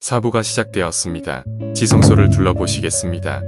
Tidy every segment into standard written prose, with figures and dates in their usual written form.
사부가 시작되었습니다. 지성소를 둘러보시겠습니다.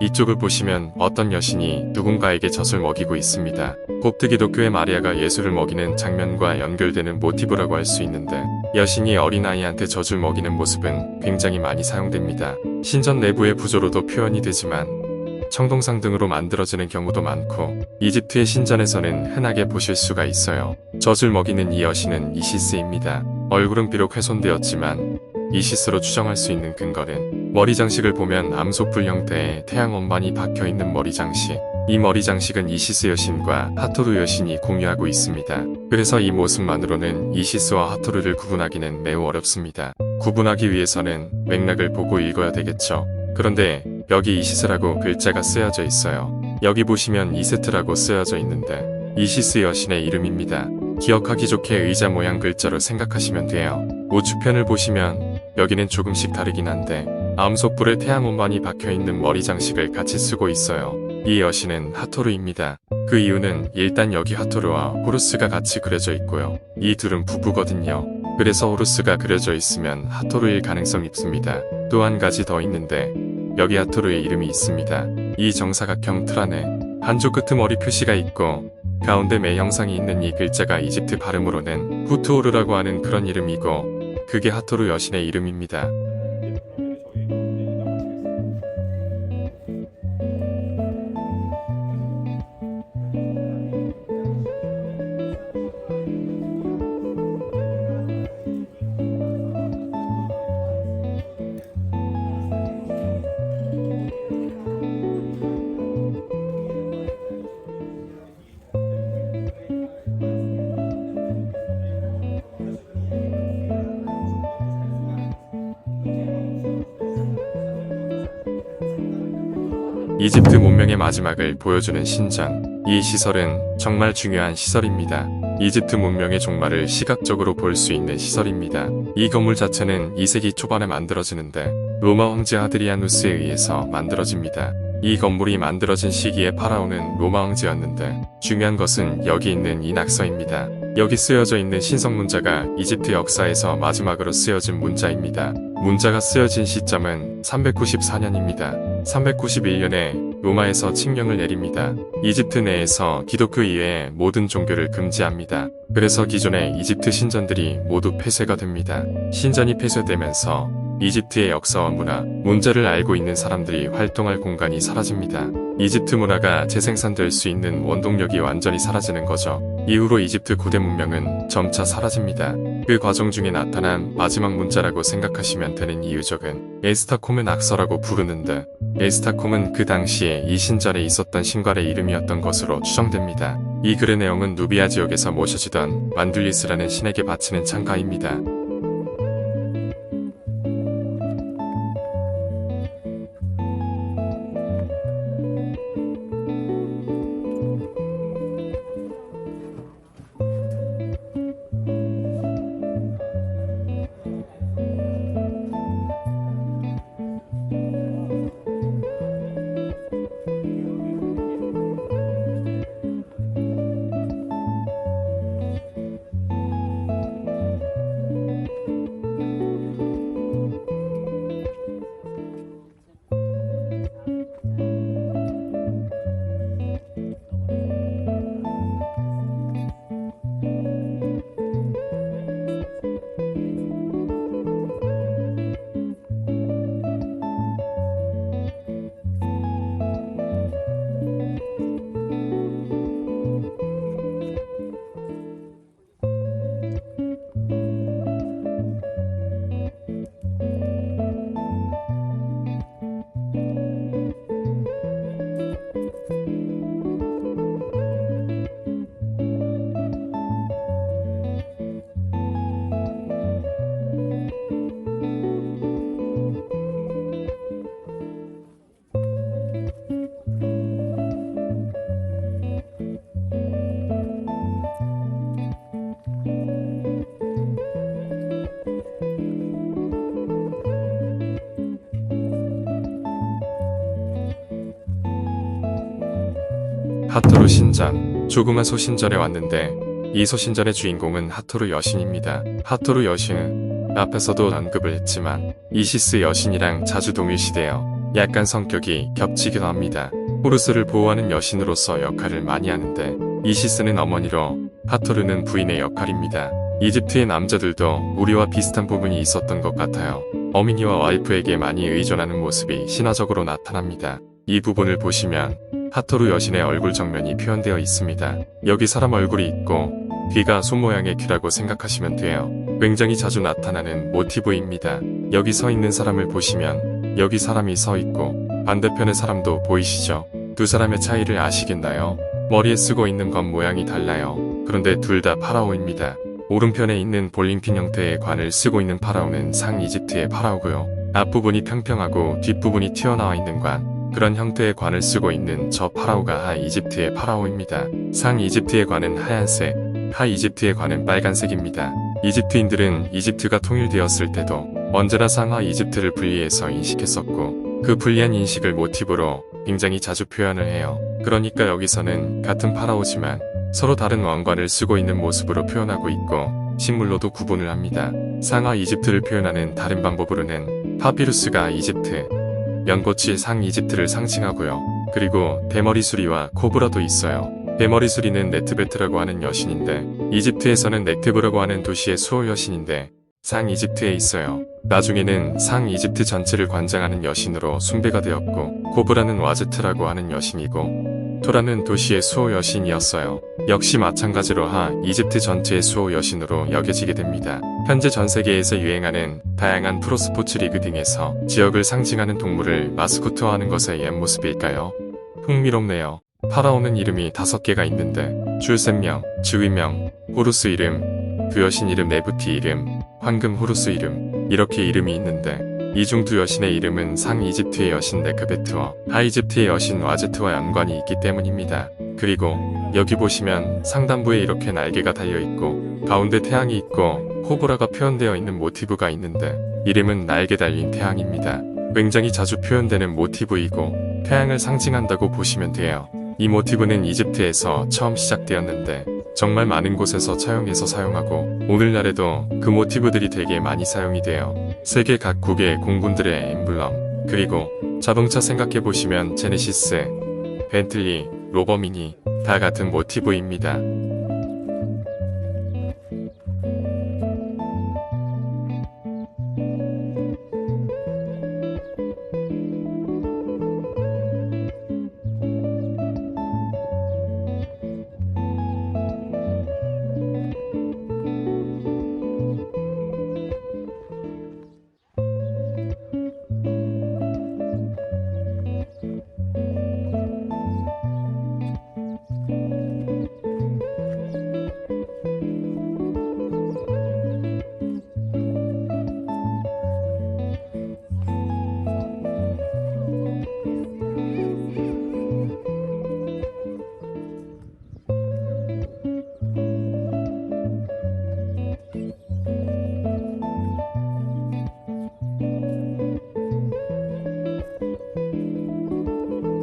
이쪽을 보시면 어떤 여신이 누군가에게 젖을 먹이고 있습니다. 곱트 기독교의 마리아가 예수를 먹이는 장면과 연결되는 모티브라고 할 수 있는데, 여신이 어린아이한테 젖을 먹이는 모습은 굉장히 많이 사용됩니다. 신전 내부의 구조로도 표현이 되지만 청동상 등으로 만들어지는 경우도 많고, 이집트의 신전에서는 흔하게 보실 수가 있어요. 젖을 먹이는 이 여신은 이시스입니다. 얼굴은 비록 훼손되었지만 이시스로 추정할 수 있는 근거는 머리 장식을 보면 암소뿔 형태의 태양 원반이 박혀있는 머리 장식. 이 머리 장식은 이시스 여신과 하토르 여신이 공유하고 있습니다. 그래서 이 모습만으로는 이시스와 하토르를 구분하기는 매우 어렵습니다. 구분하기 위해서는 맥락을 보고 읽어야 되겠죠. 그런데 여기 이시스라고 글자가 쓰여져 있어요. 여기 보시면 이세트라고 쓰여져 있는데 이시스 여신의 이름입니다. 기억하기 좋게 의자 모양 글자로 생각하시면 돼요. 우측편을 보시면 여기는 조금씩 다르긴 한데 암소뿔에 태양 원반이 박혀있는 머리 장식을 같이 쓰고 있어요. 이 여신은 하토르입니다. 그 이유는 일단 여기 하토르와 호루스가 같이 그려져 있고요. 이 둘은 부부거든요. 그래서 호루스가 그려져 있으면 하토르일 가능성이 있습니다. 또 한 가지 더 있는데 여기 하토르의 이름이 있습니다. 이 정사각형 틀 안에 한쪽 끝에 머리 표시가 있고 가운데 매 형상이 있는 이 글자가 이집트 발음으로는 후트오르라고 하는 그런 이름이고, 그게 하토르 여신의 이름입니다. 이집트 문명의 마지막을 보여주는 신전. 이 시설은 정말 중요한 시설입니다. 이집트 문명의 종말을 시각적으로 볼 수 있는 시설입니다. 이 건물 자체는 2세기 초반에 만들어지는데 로마 황제 하드리아누스에 의해서 만들어집니다. 이 건물이 만들어진 시기에 파라오는 로마 황제였는데 중요한 것은 여기 있는 이 낙서입니다. 여기 쓰여져 있는 신성 문자가 이집트 역사에서 마지막으로 쓰여진 문자입니다. 문자가 쓰여진 시점은 394년입니다. 391년에 로마에서 칙령을 내립니다. 이집트 내에서 기독교 이외의 모든 종교를 금지합니다. 그래서 기존의 이집트 신전들이 모두 폐쇄가 됩니다. 신전이 폐쇄되면서 이집트의 역사와 문화, 문자를 알고 있는 사람들이 활동할 공간이 사라집니다. 이집트 문화가 재생산될 수 있는 원동력이 완전히 사라지는 거죠. 이후로 이집트 고대 문명은 점차 사라집니다. 그 과정 중에 나타난 마지막 문자라고 생각하시면 되는 이 유적은 에스타콤의 낙서라고 부르는데, 에스타콤은 그 당시에 이 신전에 있었던 신관의 이름이었던 것으로 추정됩니다. 이 글의 내용은 누비아 지역에서 모셔지던 만둘리스라는 신에게 바치는 찬가입니다. 하토루 신전. 조그만 소신전에 왔는데 이 소신전의 주인공은 하토루 여신입니다. 하토루 여신은 앞에서도 언급을 했지만 이시스 여신이랑 자주 동일시되어 약간 성격이 겹치기도 합니다. 호루스를 보호하는 여신으로서 역할을 많이 하는데 이시스는 어머니로 하토르는 부인의 역할입니다. 이집트의 남자들도 우리와 비슷한 부분이 있었던 것 같아요. 어머니와 와이프에게 많이 의존하는 모습이 신화적으로 나타납니다. 이 부분을 보시면 하토르 여신의 얼굴 정면이 표현되어 있습니다. 여기 사람 얼굴이 있고 귀가 손 모양의 귀라고 생각하시면 돼요. 굉장히 자주 나타나는 모티브입니다. 여기 서 있는 사람을 보시면 여기 사람이 서 있고 반대편의 사람도 보이시죠? 두 사람의 차이를 아시겠나요? 머리에 쓰고 있는 건 모양이 달라요. 그런데 둘 다 파라오입니다. 오른편에 있는 볼링핀 형태의 관을 쓰고 있는 파라오는 상 이집트의 파라오고요. 앞부분이 평평하고 뒷부분이 튀어나와 있는 관, 그런 형태의 관을 쓰고 있는 저 파라오가 하 이집트의 파라오입니다. 상 이집트의 관은 하얀색, 하 이집트의 관은 빨간색입니다. 이집트인들은 이집트가 통일되었을 때도 언제나 상하 이집트를 분리해서 인식했었고 그 분리한 인식을 모티브로 굉장히 자주 표현을 해요. 그러니까 여기서는 같은 파라오지만 서로 다른 왕관을 쓰고 있는 모습으로 표현하고 있고 식물로도 구분을 합니다. 상하 이집트를 표현하는 다른 방법으로는 파피루스가 이집트, 연꽃이 상 이집트를 상징하고요. 그리고 대머리 수리와 코브라도 있어요. 대머리 수리는 네트베트라고 하는 여신인데 이집트에서는 넥테브라고 하는 도시의 수호 여신인데 상 이집트에 있어요. 나중에는 상 이집트 전체를 관장하는 여신으로 숭배가 되었고 코브라는 와제트라고 하는 여신이고 토라는 도시의 수호 여신이었어요. 역시 마찬가지로 하 이집트 전체의 수호 여신으로 여겨지게 됩니다. 현재 전 세계에서 유행하는 다양한 프로스포츠 리그 등에서 지역을 상징하는 동물을 마스코트화하는 것의 옛 모습일까요? 흥미롭네요. 파라오는 이름이 5개가 있는데 출생명, 즉위명, 호루스 이름, 그 여신 이름 네부티 이름, 황금 호루스 이름 이렇게 이름이 있는데 이 중 두 여신의 이름은 상 이집트의 여신 네크베트와 하 이집트의 여신 와제트와 연관이 있기 때문입니다. 그리고 여기 보시면 상단부에 이렇게 날개가 달려있고 가운데 태양이 있고 코브라가 표현되어 있는 모티브가 있는데 이름은 날개 달린 태양입니다. 굉장히 자주 표현되는 모티브이고 태양을 상징한다고 보시면 돼요. 이 모티브는 이집트에서 처음 시작되었는데 정말 많은 곳에서 차용해서 사용하고 오늘날에도 그 모티브들이 되게 많이 사용이 돼요. 세계 각국의 공군들의 엠블럼, 그리고 자동차 생각해보시면 제네시스, 벤틀리, 로버미니 다 같은 모티브입니다.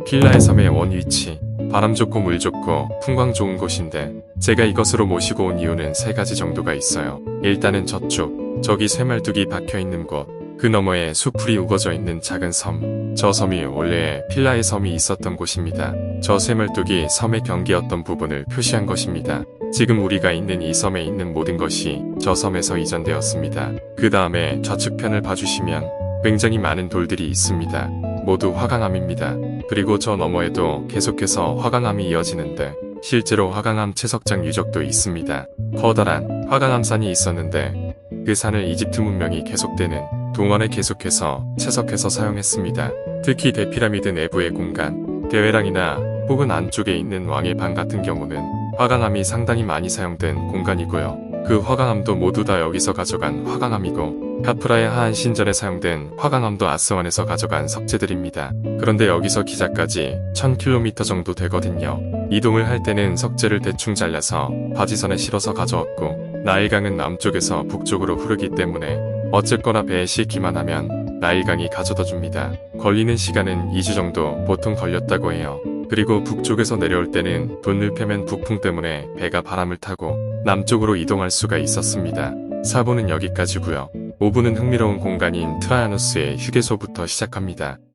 필라의 섬의 원 위치, 바람 좋고 물 좋고 풍광 좋은 곳인데 제가 이것으로 모시고 온 이유는 3가지 정도가 있어요. 일단은 저쪽, 저기 쇠말뚝이 박혀있는 곳, 그 너머에 수풀이 우거져 있는 작은 섬, 저 섬이 원래 필라의 섬이 있었던 곳입니다. 저 쇠말뚝이 섬의 경계였던 부분을 표시한 것입니다. 지금 우리가 있는 이 섬에 있는 모든 것이 저 섬에서 이전되었습니다. 그 다음에 좌측편을 봐주시면 굉장히 많은 돌들이 있습니다. 모두 화강암입니다. 그리고 저 너머에도 계속해서 화강암이 이어지는데 실제로 화강암 채석장 유적도 있습니다. 커다란 화강암산이 있었는데 그 산을 이집트 문명이 계속되는 동안에 계속해서 채석해서 사용했습니다. 특히 대피라미드 내부의 공간, 대회랑이나 혹은 안쪽에 있는 왕의 방 같은 경우는 화강암이 상당히 많이 사용된 공간이고요. 그 화강암도 모두 다 여기서 가져간 화강암이고 카프라의 하한 신전에 사용된 화강암도 아스완에서 가져간 석재들입니다. 그런데 여기서 기자까지 1000km 정도 되거든요. 이동을 할 때는 석재를 대충 잘라서 바지선에 실어서 가져왔고 나일강은 남쪽에서 북쪽으로 흐르기 때문에 어쨌거나 배에 싣기만 하면 나일강이 가져다 줍니다. 걸리는 시간은 2주 정도 보통 걸렸다고 해요. 그리고 북쪽에서 내려올 때는 돈을 패면 북풍 때문에 배가 바람을 타고 남쪽으로 이동할 수가 있었습니다. 4부는 여기까지고요. 5부는 흥미로운 공간인 트라야누스의 휴게소부터 시작합니다.